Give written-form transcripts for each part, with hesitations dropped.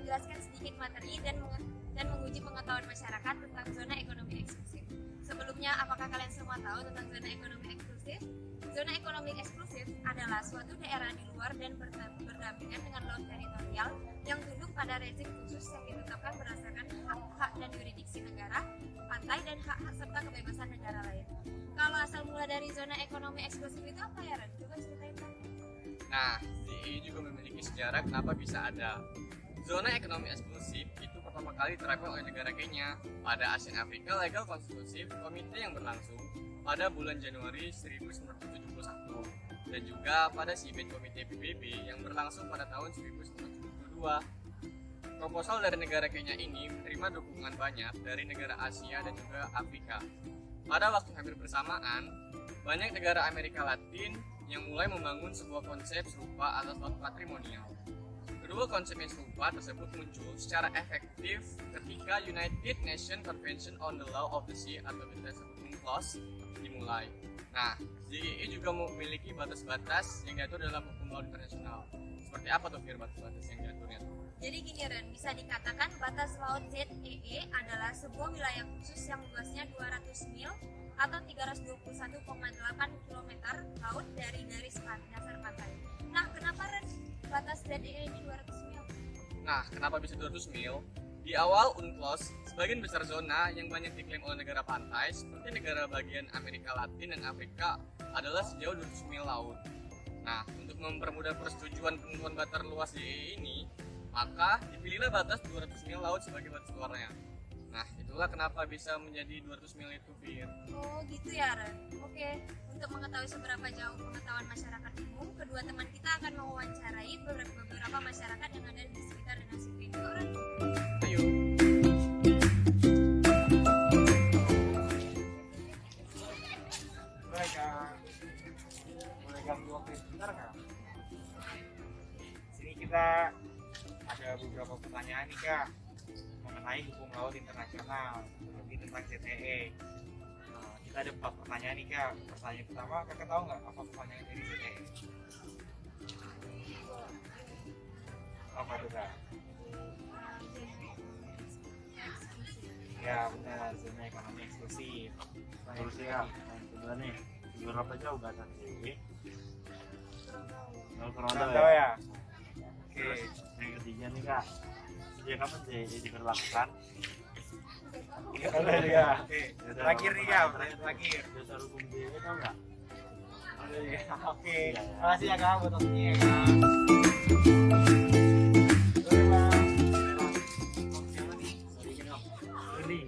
menjelaskan sedikit materi dan menguji pengetahuan masyarakat tentang zona ekonomi eksklusif. Sebelumnya, apakah kalian semua tahu tentang zona ekonomi eksklusif? Zona ekonomi eksklusif adalah suatu daerah di luar dan berdampingan dengan laut teritorial yang tunduk pada rezim khusus yang ditetapkan berdasarkan hak-hak dan yurisdiksi negara, pantai, dan hak-hak serta kebebasan negara lain. Kalau asal mula dari zona ekonomi eksklusif itu apa ya, Ren? Coba ceritain, Bang. Nah, ZEE juga memiliki sejarah kenapa bisa ada. Zona ekonomi eksklusif itu pertama kali diterapkan oleh negara Kenya pada ASEAN Africa Legal Consultative Committee yang berlangsung pada bulan Januari 1971 dan juga pada Seabed Komite PBB yang berlangsung pada tahun 1972. Proposal dari negara Kenya ini menerima dukungan banyak dari negara Asia dan juga Afrika. Pada waktu hampir bersamaan, banyak negara Amerika Latin yang mulai membangun sebuah konsep serupa atas laut patrimonial. Kedua konsep yang serupa tersebut muncul secara efektif ketika United Nations Convention on the Law of the Sea atau biasa disebut UNCLOS dimulai. Nah, ZEE juga memiliki batas-batas yang diatur dalam hukum laut internasional. Seperti apa tuh Fir batas-batas yang diaturnya? Jadi gini, Ren, bisa dikatakan batas laut ZEE adalah sebuah wilayah khusus yang luasnya 200 mil atau 321,8 km laut dari garis dasar pantai. Nah, kenapa, Ren, batas ZEE ini 200 mil? Nah, kenapa bisa 200 mil? Di awal UNCLOS, sebagian besar zona yang banyak diklaim oleh negara pantai seperti negara bagian Amerika Latin dan Afrika adalah sejauh 200 mil laut. Nah, untuk mempermudah persetujuan penentuan batas luas ZEE ini, maka dipilihlah batas 200 mil laut sebagai batas luarnya. Nah, itulah kenapa bisa menjadi 200 mil itu, Fir. Oh, gitu ya, Ren. Oke, untuk mengetahui seberapa jauh pengetahuan masyarakat umum, kedua teman kita akan mewawancarai beberapa masyarakat yang ada di sekitar Danau Sipin. Yuk, Ren. Ayo. Boleh ganggu waktu sebentar nggak? Sini kita ada beberapa pertanyaan nih Kak mengenai hukum laut internasional, lebih tentang ZEE. Nah, kita ada 4 pertanyaan nih Kak. Pertanyaan pertama, Kakak tahu nggak apa pertanyaan dari ZEE? Apa tuh Kak? Ya benar, zona ekonomi eksklusif. Terus ya, yang kedua nih, seberapa jauh batas ZEE? Kurang tahu ya? Oke. Terus yang ketiga nih kak, sejak kapan ZEE diberlakukan? Ya. Oke. Terakhir nih Kak, pertanyaan terakhir. Dasar hukum ZEE tau nggak? Oke, makasih ya Kak buat waktunya ya Kak. Oke Bang. Siapa nih? Ini,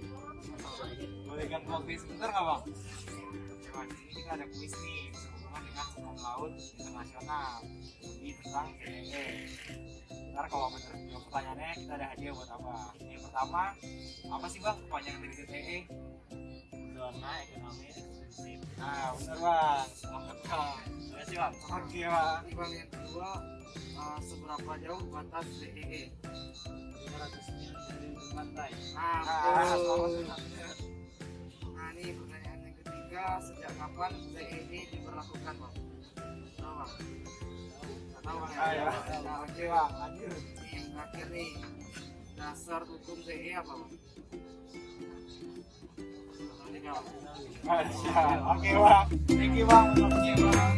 Boleh ganggu waktu sebentar nggak Bang? Oke Bang, di sini kita ada kuis nih berhubungan dengan hukum laut internasional lebih tentang ZEE. Ntar kalau bener jawab pertanyaannya kita ada hadiah buat apa? Yang pertama, apa sih Bang kepanjangan dari ZEE? zona ekonomi eksklusif. Nah, bener Bang. Selamat Bang. Terima kasih bang. Oke Bang, Bang yang kedua, seberapa jauh batas ZEE? 500 mil dari pantai. Selamat. Nah, ini pertanyaan yang ketiga, sejak kapan ZEE diberlakukan Bang? Tahu Bang? Nggak tahu Bang ya? Nah, oke Bang, lanjut. Yang terakhir nih, dasar hukum ZEE apa Bang? Ini Bang. Oke Bang, thank you Bang untuk waktunya Bang.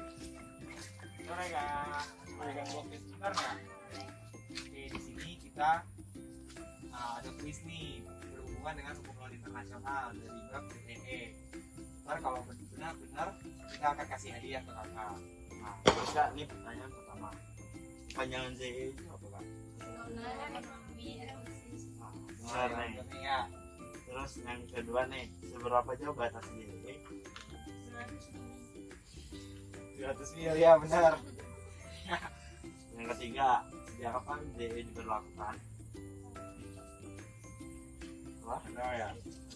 Sore Kak, boleh ganggu waktu sebentar nggak? Oke, di sini kita ada kuis nih berhubungan dengan hukum laut internasional dari bab ZEE. Ntar kalau benar-benar kita akan kasih hadiah ke kakak. Nah, Terus kak, ini pertanyaan pertama. Kepanjangan ZEE itu apa kak? Zona ekonomi eksklusif. Benar nih. nih ya. Terus yang kedua nih, seberapa jauh batas ZEE? 200 mil ya benar. Yang ketiga, sejak kapan ZEE diberlakukan? Wah, Benar ya.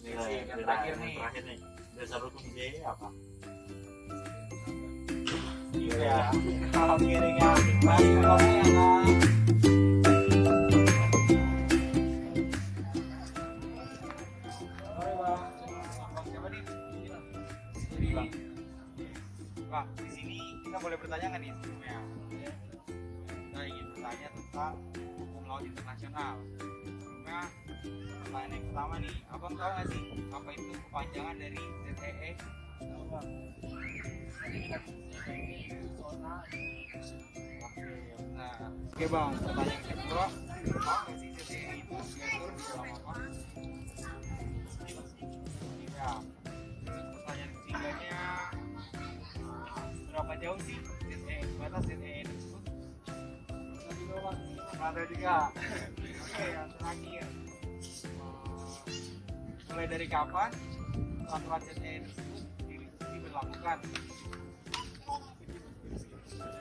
Iya, Yang terakhir nih. Terakhir nih, dasar hukum ZEE apa? Iya. Oke deh Kak. Masih waktunya ya Kak. Sore Bang. Bang siapa nih? Ini Bang. Bang, di sini ini kita boleh bertanya nggak nih sebelumnya? Kita ingin bertanya tentang hukum laut internasional. Sebelumnya pertanyaan yang pertama nih, abang tahu nggak sih apa itu kepanjangan dari ZEE? Nah, oke bang, pertanyaan kedua, tahu nggak sih ZEE itu diatur di dalam apa? Ya, pertanyaan ketiganya, berapa jauh sih ZEE, batas ZEE tersebut? Ada juga. Oke, yang terakhir, mulai dari kapan peraturan ZEE tersebut diberlakukan?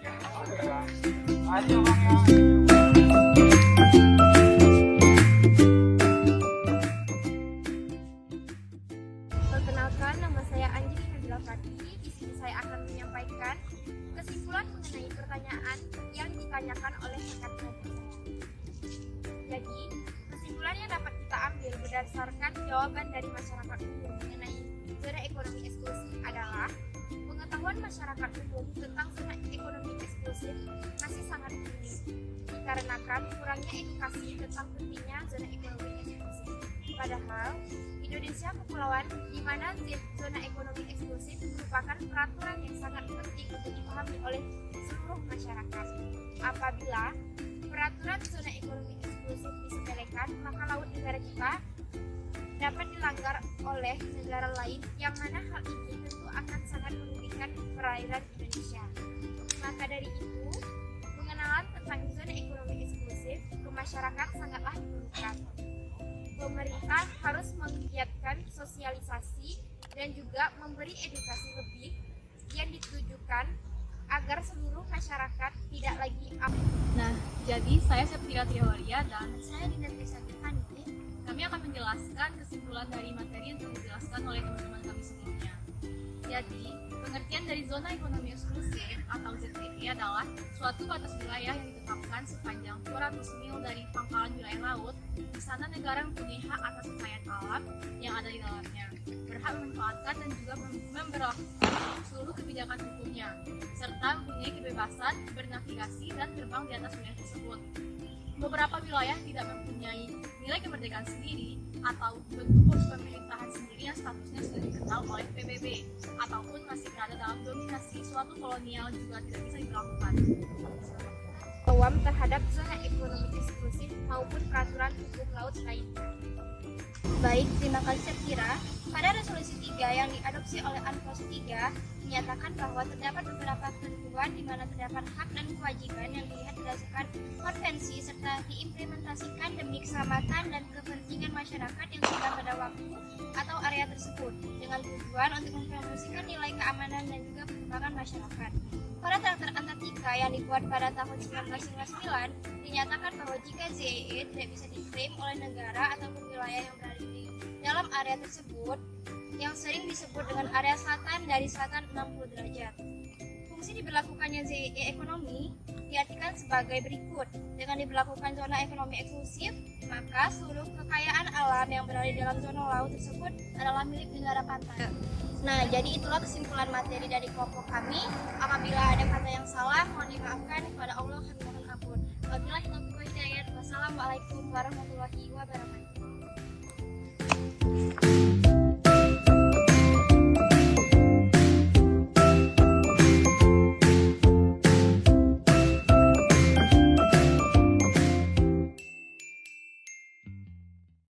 Ya, ayo bang ya. Perkenalkan, nama saya Anjali Nabila Fatih. Di sini saya akan menyampaikan kesimpulan mengenai pertanyaan yang ditanyakan oleh rekan saya. Jadi, kesimpulan yang dapat kita ambil berdasarkan jawaban dari masyarakat umum mengenai zona ekonomi eksklusif adalah pengetahuan masyarakat umum tentang zona ekonomi eksklusif masih sangat minim dikarenakan kurangnya edukasi tentang pentingnya zona ekonomi eksklusif. Padahal Indonesia kepulauan di mana zona ekonomi eksklusif merupakan peraturan yang sangat penting untuk dipahami oleh seluruh masyarakat. Apabila peraturan zona ekonomi eksklusif disepelekan, maka laut negara kita dapat dilanggar oleh negara lain yang mana hal ini tentu akan sangat merugikan perairan Indonesia. Maka dari itu, pengenalan tentang zona ekonomi eksklusif ke masyarakat sangatlah diperlukan. Pemerintah harus menggiatkan sosialisasi dan juga memberi edukasi lebih yang ditujukan agar seluruh masyarakat tidak lagi Nah, jadi saya Septira Triawalia dan saya Dinda Trisakti. Kami akan menjelaskan kesimpulan dari materi yang telah dijelaskan oleh teman-teman kami sebelumnya. Jadi, pengertian dari zona ekonomi eksklusif atau ZEE adalah suatu batas wilayah yang ditetapkan sepanjang 200 mil dari pangkalan wilayah laut. Di sana negara mempunyai hak atas kekayaan alam yang ada di dalamnya, berhak memanfaatkan dan juga memberlakukan seluruh kebijakan hukumnya, serta mempunyai kebebasan bernavigasi dan terbang di atas wilayah tersebut. Beberapa wilayah tidak mempunyai nilai kemerdekaan sendiri atau bentuk pemerintahan sendiri yang statusnya sudah dikenal oleh PBB ataupun masih berada dalam dominasi suatu kolonial juga tidak bisa dilakukan. awam terhadap zona ekonomi eksklusif maupun peraturan hukum laut lainnya. Baik, terima kasih Septira. Pada resolusi 3 yang diadopsi oleh UNCLOS 3 menyatakan bahwa terdapat beberapa ketentuan di mana terdapat hak dan kewajiban yang dilihat berdasarkan konvensi serta diimplementasikan demi keselamatan dan kepentingan masyarakat yang tinggal pada waktu atau area tersebut dengan tujuan untuk mempromosikan nilai keamanan dan juga perkembangan masyarakat. Pada Traktat Antartika yang dibuat pada tahun 1999 dinyatakan bahwa jika ZEE tidak bisa diklaim oleh negara ataupun wilayah yang berada di dalam area tersebut yang sering disebut dengan area selatan dari selatan 60 derajat. Fungsi diberlakukannya ZEE ekonomi diartikan sebagai berikut. Dengan diberlakukan zona ekonomi eksklusif, maka seluruh kekayaan alam yang berada di dalam zona laut tersebut adalah milik negara pantai. Nah, jadi itulah kesimpulan materi dari kelompok kami. Apabila ada kata yang salah, mohon dimaafkan. Kepada Allah kami mohon ampun. Wabillahi taufiq wal hidayah. Wassalamualaikum warahmatullahi wabarakatuh.